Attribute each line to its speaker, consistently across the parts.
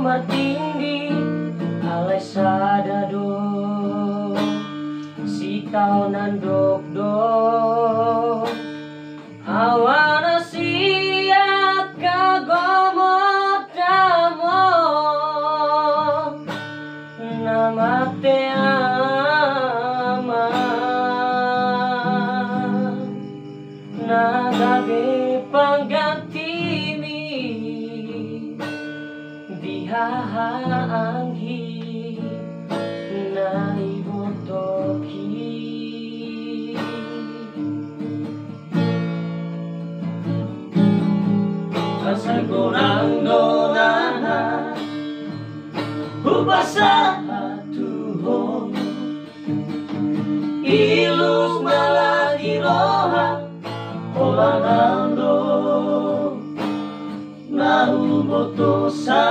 Speaker 1: matindi alay sadado sitaw nandokdo awana siya kagomot damo namate ama nagabe panggantimi dihaanghi na ibotoki asagorang donana ubasa tuhong ilus maladiroha olanando nahubotosa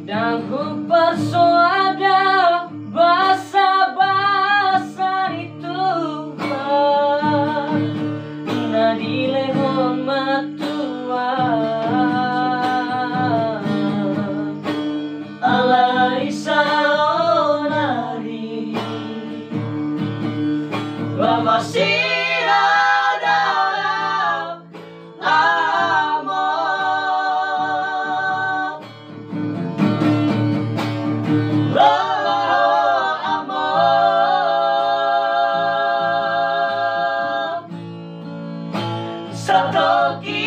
Speaker 1: dan ku persuada basa-basa itu na dilehon matua alai saonari bamasira dalam amor amor satoki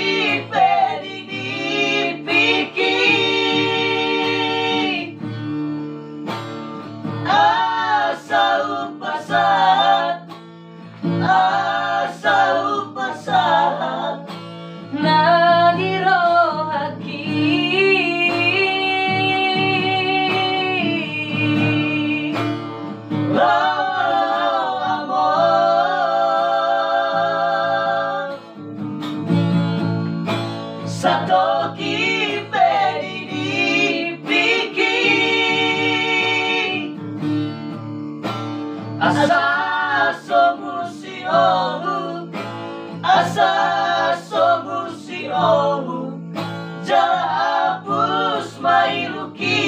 Speaker 1: pedini piki asa upasat na dirohaki amor satoki pedini piki asa somusi omu asa somusi omu jala hapus mailuki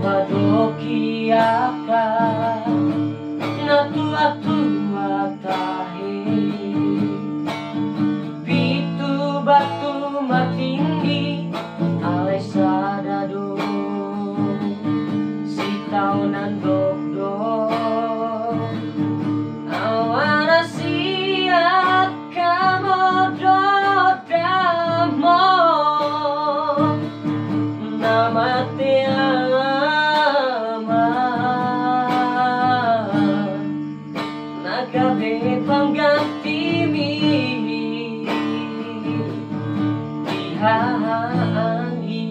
Speaker 1: Padoki aka na tua-tua tahe pitu batu matindi alay sadado sitaw nandokdo awana siya kamodot damo namate nagabe panggantimi dihaanghi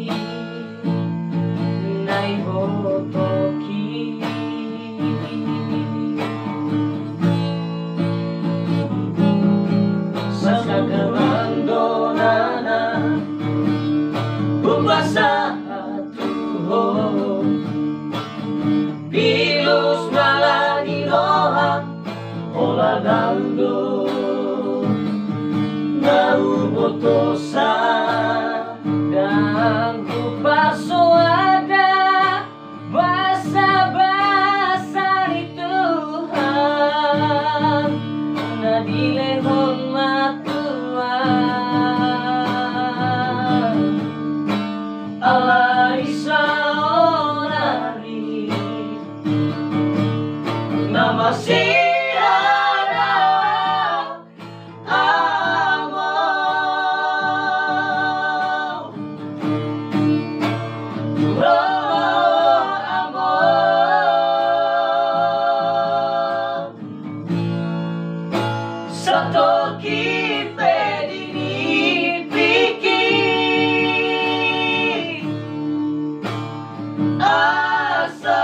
Speaker 1: na ibotoki sasagarang donana ubasa tuhong pilus maladiroha olanando nahubotosa dan ku persuada basa-basa di Tuhan na dilehon matua alai saonari namasih satoki pedini piki asa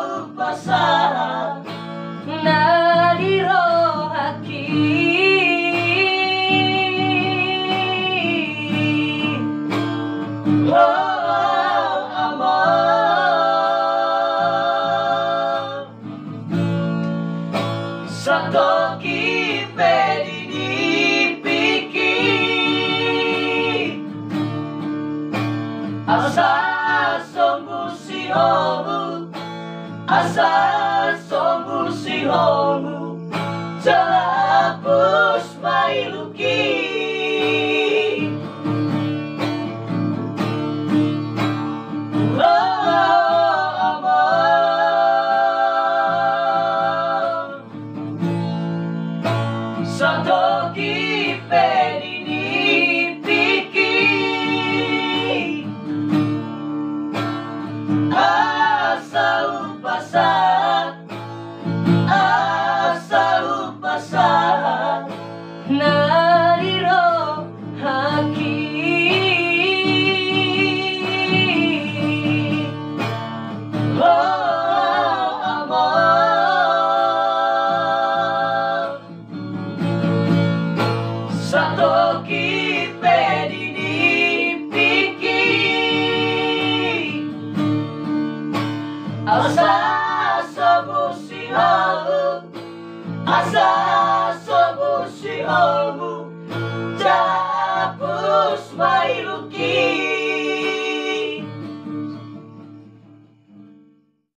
Speaker 1: upasat na diro Satoki pedini piki asa sombu si homu, asa sombu si homu, jalapus mailuki. Satoki pedini piki asa upasa nariro haki Satoki pedini piki asa sobusi homu, asa sobusi homu, jalapus mai